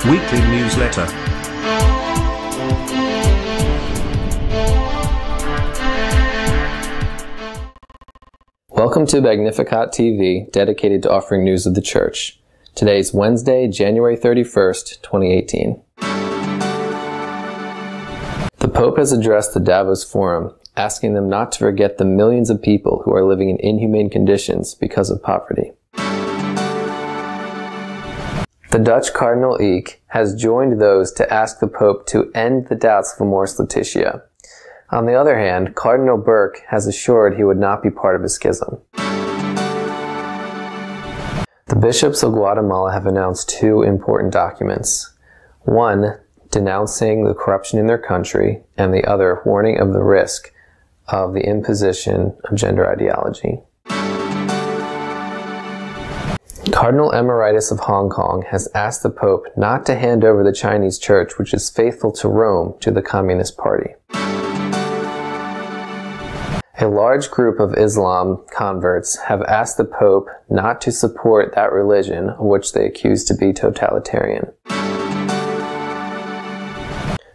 Weekly newsletter. Welcome to Magnificat TV, dedicated to offering news of the Church. Today is Wednesday, January 31st, 2018. The Pope has addressed the Davos Forum, asking them not to forget the millions of people who are living in inhumane conditions because of poverty. The Dutch Cardinal Eek has joined those to ask the Pope to end the doubts of Amoris Laetitia. On the other hand, Cardinal Burke has assured he would not be part of a schism. The bishops of Guatemala have announced two important documents. One, denouncing the corruption in their country, and the other, warning of the risk of the imposition of gender ideology. Cardinal Emeritus of Hong Kong has asked the Pope not to hand over the Chinese church, which is faithful to Rome, to the Communist Party. A large group of Islam converts have asked the Pope not to support that religion, which they accuse to be totalitarian.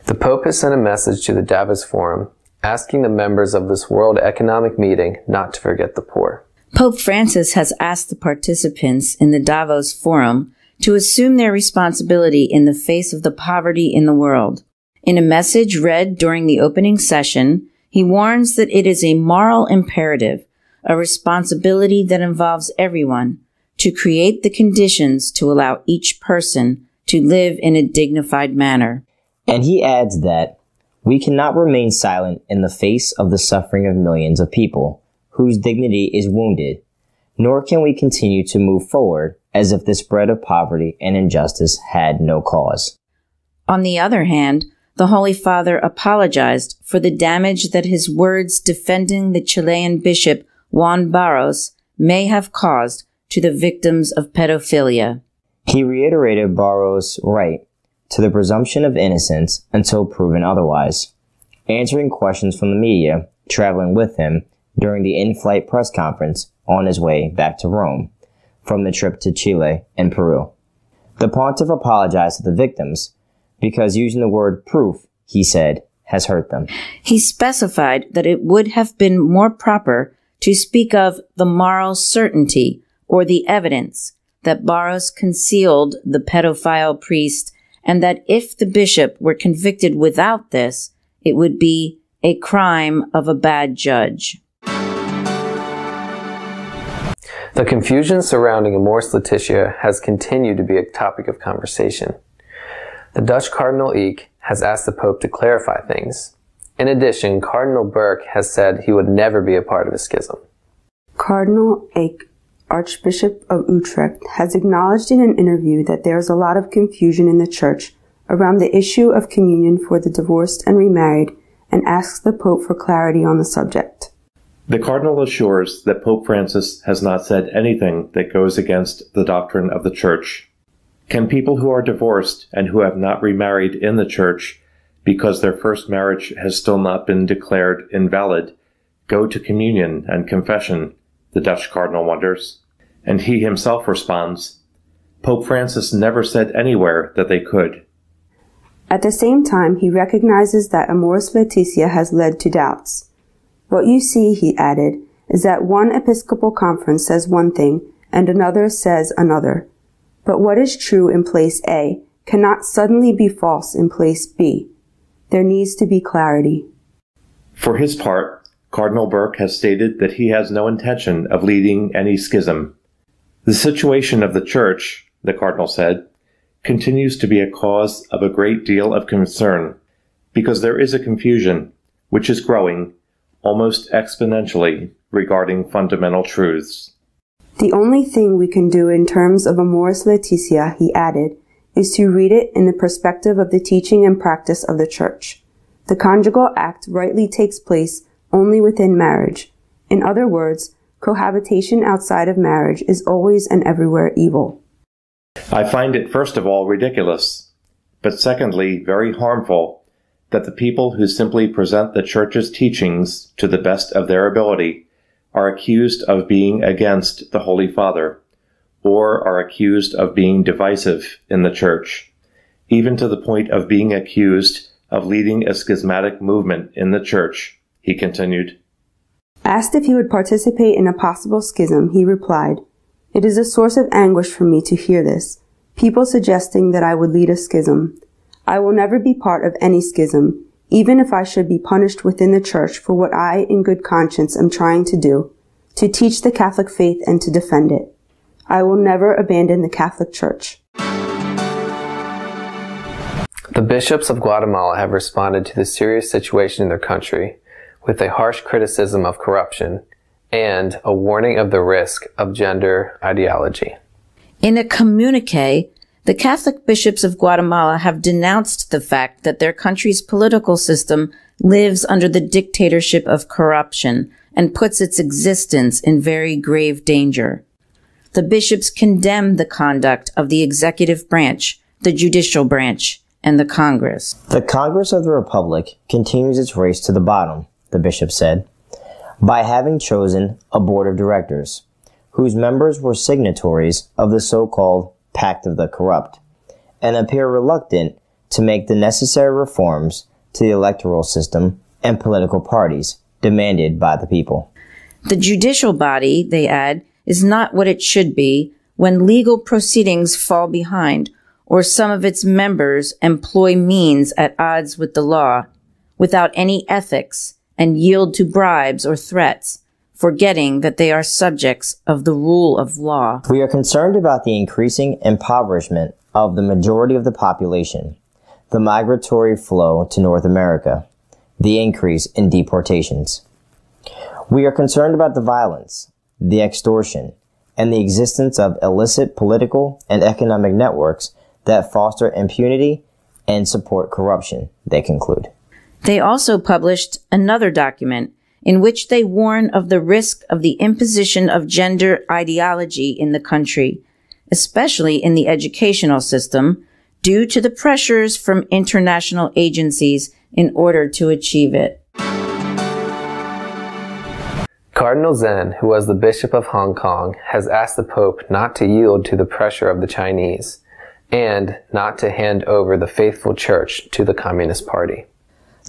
The Pope has sent a message to the Davos Forum, asking the members of this World Economic Meeting not to forget the poor. Pope Francis has asked the participants in the Davos Forum to assume their responsibility in the face of the poverty in the world. In a message read during the opening session, he warns that it is a moral imperative, a responsibility that involves everyone, to create the conditions to allow each person to live in a dignified manner. And he adds that we cannot remain silent in the face of the suffering of millions of people whose dignity is wounded, nor can we continue to move forward as if the spread of poverty and injustice had no cause. On the other hand, the Holy Father apologized for the damage that his words defending the Chilean bishop Juan Barros may have caused to the victims of pedophilia. He reiterated Barros' right to the presumption of innocence until proven otherwise, answering questions from the media traveling with him during the in-flight press conference on his way back to Rome from the trip to Chile and Peru. The pontiff apologized to the victims because using the word proof, he said, has hurt them. He specified that it would have been more proper to speak of the moral certainty or the evidence that Barros concealed the pedophile priest, and that if the bishop were convicted without this, it would be a crime of a bad judge. The confusion surrounding Amoris Laetitia has continued to be a topic of conversation. The Dutch Cardinal Eek has asked the Pope to clarify things. In addition, Cardinal Burke has said he would never be a part of a schism. Cardinal Eek, Archbishop of Utrecht, has acknowledged in an interview that there is a lot of confusion in the Church around the issue of communion for the divorced and remarried, and asks the Pope for clarity on the subject. The Cardinal assures that Pope Francis has not said anything that goes against the doctrine of the Church. Can people who are divorced and who have not remarried in the Church because their first marriage has still not been declared invalid go to communion and confession? The Dutch Cardinal wonders. And he himself responds, Pope Francis never said anywhere that they could. At the same time, he recognizes that Amoris Laetitia has led to doubts. What you see, he added, is that one Episcopal conference says one thing and another says another. But what is true in place A cannot suddenly be false in place B. There needs to be clarity. For his part, Cardinal Burke has stated that he has no intention of leading any schism. The situation of the Church, the Cardinal said, continues to be a cause of a great deal of concern, because there is a confusion, which is growing, almost exponentially, regarding fundamental truths. The only thing we can do in terms of Amoris Laetitia, he added, is to read it in the perspective of the teaching and practice of the Church. The conjugal act rightly takes place only within marriage. In other words, cohabitation outside of marriage is always and everywhere evil. I find it first of all ridiculous, but secondly very harmful, that the people who simply present the Church's teachings to the best of their ability are accused of being against the Holy Father, or are accused of being divisive in the Church. even to the point of being accused of leading a schismatic movement in the church. He continued. Asked if he would participate in a possible schism, he replied, "It is a source of anguish for me to hear this, people suggesting that I would lead a schism. I will never be part of any schism, even if I should be punished within the church for what I, in good conscience, am trying to do, to teach the Catholic faith and to defend it. I will never abandon the Catholic Church." The bishops of Guatemala have responded to the serious situation in their country with a harsh criticism of corruption and a warning of the risk of gender ideology. In a communique, the Catholic bishops of Guatemala have denounced the fact that their country's political system lives under the dictatorship of corruption and puts its existence in very grave danger. The bishops condemn the conduct of the executive branch, the judicial branch, and the Congress. The Congress of the Republic continues its race to the bottom, the bishop said, by having chosen a board of directors, whose members were signatories of the so-called Pact of the Corrupt, and appear reluctant to make the necessary reforms to the electoral system and political parties demanded by the people. The judicial body, they add, is not what it should be when legal proceedings fall behind or some of its members employ means at odds with the law without any ethics and yield to bribes or threats, forgetting that they are subjects of the rule of law. We are concerned about the increasing impoverishment of the majority of the population, the migratory flow to North America, the increase in deportations. We are concerned about the violence, the extortion, and the existence of illicit political and economic networks that foster impunity and support corruption, they conclude. They also published another document in which they warn of the risk of the imposition of gender ideology in the country, especially in the educational system, due to the pressures from international agencies in order to achieve it. Cardinal Zen, who was the Bishop of Hong Kong, has asked the Pope not to yield to the pressure of the Chinese and not to hand over the faithful Church to the Communist Party.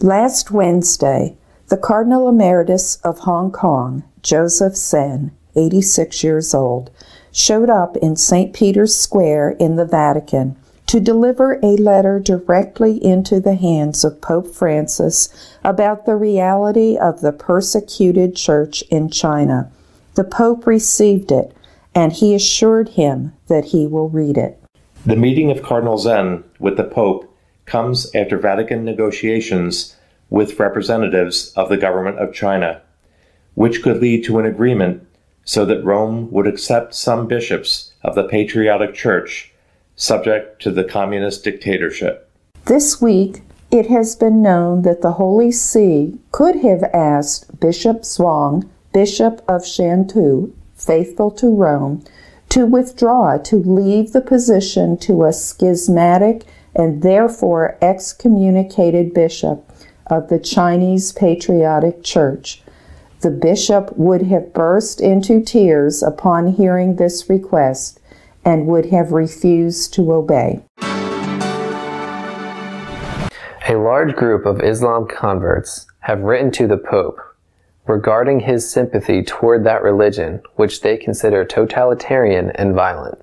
Last Wednesday, the Cardinal Emeritus of Hong Kong, Joseph Zen, 86 years old, showed up in St. Peter's Square in the Vatican to deliver a letter directly into the hands of Pope Francis about the reality of the persecuted church in China. The Pope received it, and he assured him that he will read it. The meeting of Cardinal Zen with the Pope comes after Vatican negotiations with representatives of the government of China, which could lead to an agreement so that Rome would accept some bishops of the Patriotic Church subject to the communist dictatorship. This week, it has been known that the Holy See could have asked Bishop Zhuang, Bishop of Shantou, faithful to Rome, to withdraw, to leave the position to a schismatic and therefore excommunicated bishop of the Chinese Patriotic Church. The bishop would have burst into tears upon hearing this request and would have refused to obey. A large group of Islam converts have written to the Pope regarding his sympathy toward that religion, which they consider totalitarian and violent.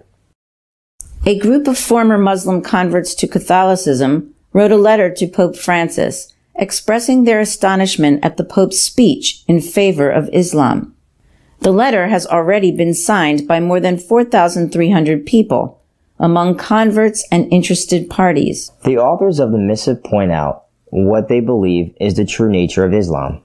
A group of former Muslim converts to Catholicism wrote a letter to Pope Francis, expressing their astonishment at the Pope's speech in favor of Islam. The letter has already been signed by more than 4,300 people, among converts and interested parties. The authors of the missive point out what they believe is the true nature of Islam.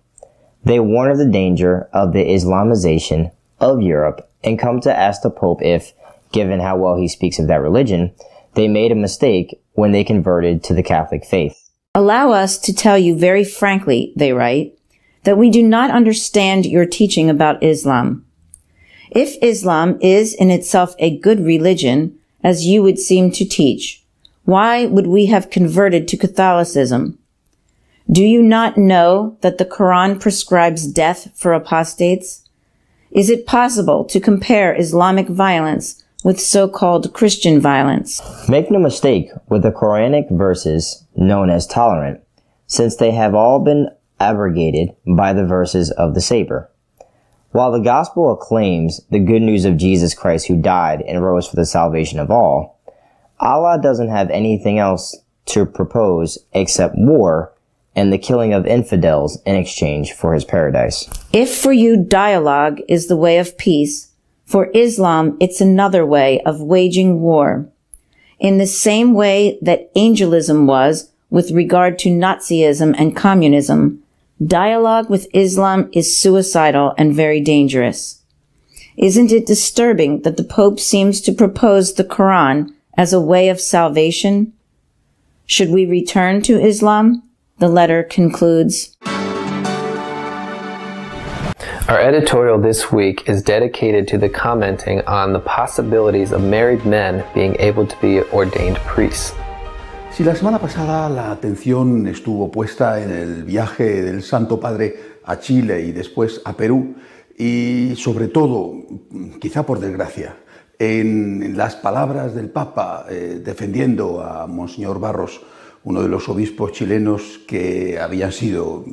They warn of the danger of the Islamization of Europe and come to ask the Pope if, given how well he speaks of that religion, they made a mistake when they converted to the Catholic faith. Allow us to tell you very frankly, they write, that we do not understand your teaching about Islam. If Islam is in itself a good religion, as you would seem to teach, why would we have converted to Catholicism? Do you not know that the Quran prescribes death for apostates? Is it possible to compare Islamic violence with so-called Christian violence. Make no mistake with the Quranic verses known as tolerant, since they have all been abrogated by the verses of the saber. While the gospel acclaims the good news of Jesus Christ who died and rose for the salvation of all, Allah doesn't have anything else to propose except war and the killing of infidels in exchange for his paradise. If for you dialogue is the way of peace, for Islam it's another way of waging war. In the same way that angelism was with regard to Nazism and communism, dialogue with Islam is suicidal and very dangerous. Isn't it disturbing that the Pope seems to propose the Quran as a way of salvation? Should we return to Islam? The letter concludes. Our editorial this week is dedicated to the commenting on the possibilities of married men being able to be ordained priests. Si la semana pasada la atención estuvo puesta en el viaje del Santo Padre a Chile y después a Perú, y sobre todo, quizá por desgracia, en las palabras del Papa defendiendo a Monseñor Barros, uno de los obispos chilenos que habían sido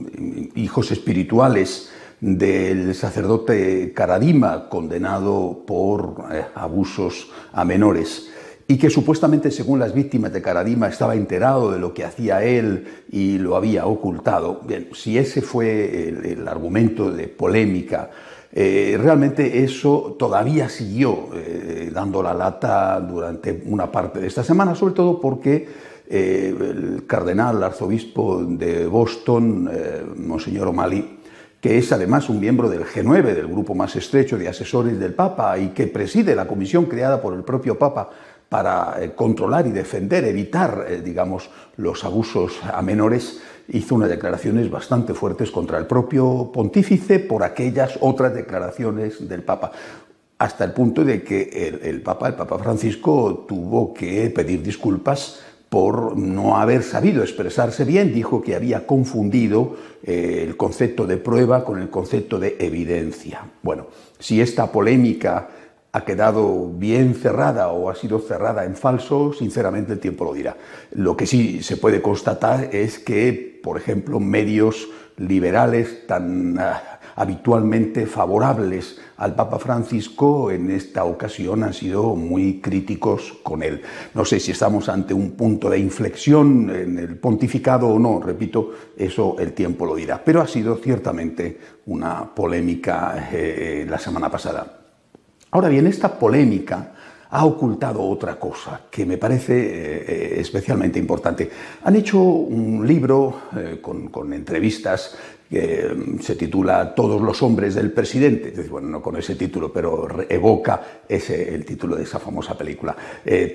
hijos espirituales del sacerdote Caradima, condenado por abusos a menores, y que supuestamente, según las víctimas de Caradima, estaba enterado de lo que hacía él y lo había ocultado. Bien, si ese fue el argumento de polémica, realmente eso todavía siguió dando la lata durante una parte de esta semana, sobre todo porque el cardenal arzobispo de Boston, Monseñor O'Malley, que es además un miembro del G9, del grupo más estrecho de asesores del Papa, y que preside la comisión creada por el propio Papa para controlar y defender, evitar, digamos, los abusos a menores, hizo unas declaraciones bastante fuertes contra el propio pontífice por aquellas otras declaraciones del Papa, hasta el punto de que el Papa Francisco tuvo que pedir disculpas por no haber sabido expresarse bien. Dijo que había confundido el concepto de prueba con el concepto de evidencia. Bueno, si esta polémica ha quedado bien cerrada o ha sido cerrada en falso, sinceramente el tiempo lo dirá. Lo que sí se puede constatar es que, por ejemplo, medios liberales tan habitualmente favorables al Papa Francisco en esta ocasión han sido muy críticos con él. No sé si estamos ante un punto de inflexión en el pontificado o no, repito, eso el tiempo lo dirá. Pero ha sido ciertamente una polémica la semana pasada. Ahora bien, esta polémica ha ocultado otra cosa que me parece especialmente importante. Han hecho un libro con entrevistas que se titula Todos los hombres del presidente. Bueno, no con ese título, pero evoca el título de esa famosa película,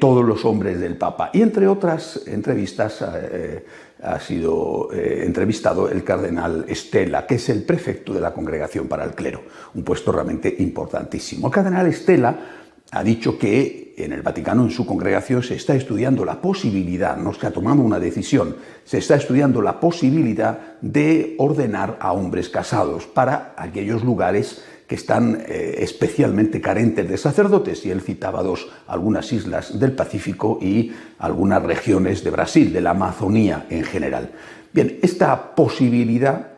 Todos los hombres del Papa. Y entre otras entrevistas ha sido entrevistado el cardenal Stella, que es el prefecto de la Congregación para el Clero, un puesto realmente importantísimo. El cardenal Stella ha dicho que en el Vaticano, en su congregación, se está estudiando la posibilidad, no se ha tomado una decisión, se está estudiando la posibilidad de ordenar a hombres casados para aquellos lugares que están especialmente carentes de sacerdotes, y él citaba algunas islas del Pacífico y algunas regiones de Brasil, de la Amazonía en general. Bien, esta posibilidad,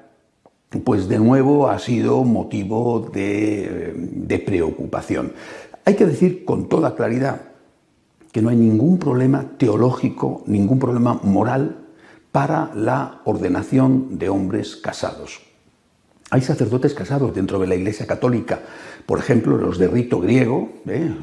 pues de nuevo ha sido motivo de preocupación. Hay que decir con toda claridad que no hay ningún problema teológico, ningún problema moral para la ordenación de hombres casados. Hay sacerdotes casados dentro de la Iglesia Católica, por ejemplo, los de rito griego,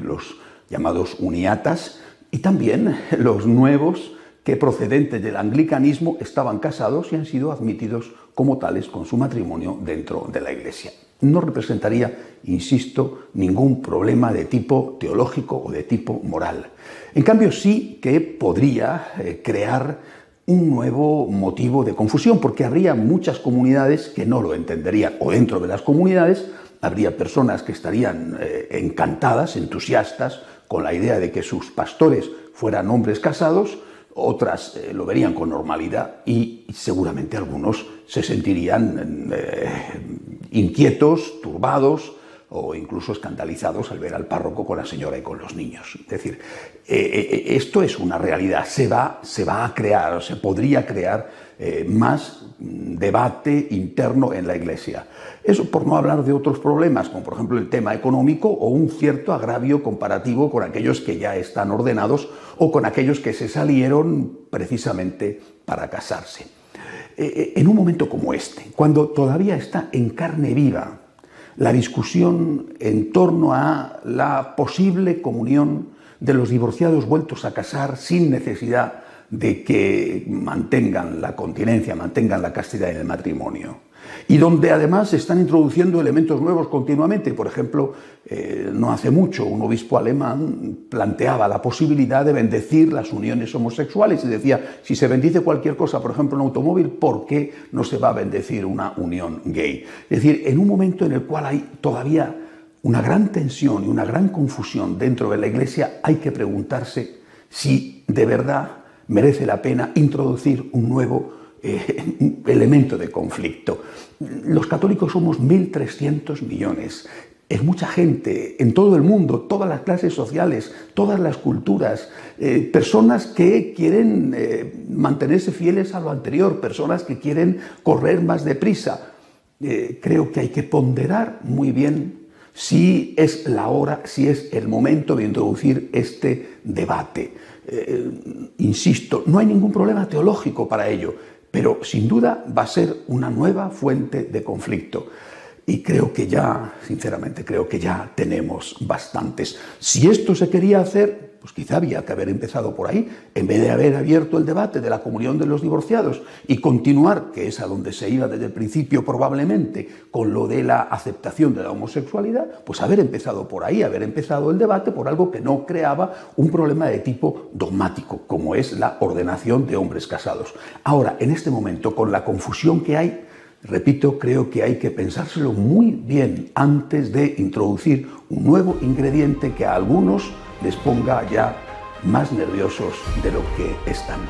los llamados uniatas, y también los nuevos que procedentes del anglicanismo estaban casados y han sido admitidos como tales con su matrimonio dentro de la Iglesia. No representaría, insisto, ningún problema de tipo teológico o de tipo moral. En cambio, sí que podría crear un nuevo motivo de confusión, porque habría muchas comunidades que no lo entenderían, o dentro de las comunidades habría personas que estarían encantadas, entusiastas, con la idea de que sus pastores fueran hombres casados, otras lo verían con normalidad y seguramente algunos se sentirían inquietos, turbados, o incluso escandalizados al ver al párroco con la señora y con los niños. Es decir, esto es una realidad. Se va a crear, o se podría crear más debate interno en la Iglesia. Eso por no hablar de otros problemas, como por ejemplo el tema económico o un cierto agravio comparativo con aquellos que ya están ordenados o con aquellos que se salieron precisamente para casarse. En un momento como este, cuando todavía está en carne viva la discusión en torno a la posible comunión de los divorciados vueltos a casar sin necesidad de que mantengan la continencia, mantengan la castidad en el matrimonio. Y donde además se están introduciendo elementos nuevos continuamente. Por ejemplo, no hace mucho un obispo alemán planteaba la posibilidad de bendecir las uniones homosexuales y decía, si se bendice cualquier cosa, por ejemplo un automóvil, ¿por qué no se va a bendecir una unión gay? Es decir, en un momento en el cual hay todavía una gran tensión y una gran confusión dentro de la Iglesia, hay que preguntarse si de verdad merece la pena introducir un nuevo elemento de conflicto. Los católicos somos 1.300 millones. Es mucha gente en todo el mundo, todas las clases sociales, todas las culturas, personas que quieren mantenerse fieles a lo anterior, personas que quieren correr más deprisa. Creo que hay que ponderar muy bien si es la hora, si es el momento de introducir este debate. Insisto, no hay ningún problema teológico para ello, pero sin duda va a ser una nueva fuente de conflicto. Y creo que ya, sinceramente, creo que ya tenemos bastantes. Si esto se quería hacer, pues quizá había que haber empezado por ahí, en vez de haber abierto el debate de la comunión de los divorciados y continuar, que es a donde se iba desde el principio probablemente, con lo de la aceptación de la homosexualidad, pues haber empezado por ahí, haber empezado el debate por algo que no creaba un problema de tipo dogmático, como es la ordenación de hombres casados. Ahora, en este momento, con la confusión que hay, repito, creo que hay que pensárselo muy bien antes de introducir un nuevo ingrediente que a algunos les ponga ya más nerviosos de lo que están.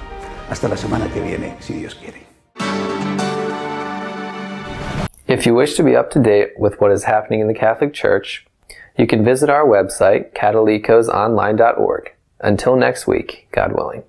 Hasta la semana que viene, si Dios quiere. If you wish to be up to date with what is happening in the Catholic Church, you can visit our website, catholicosonline.org. Until next week, God willing.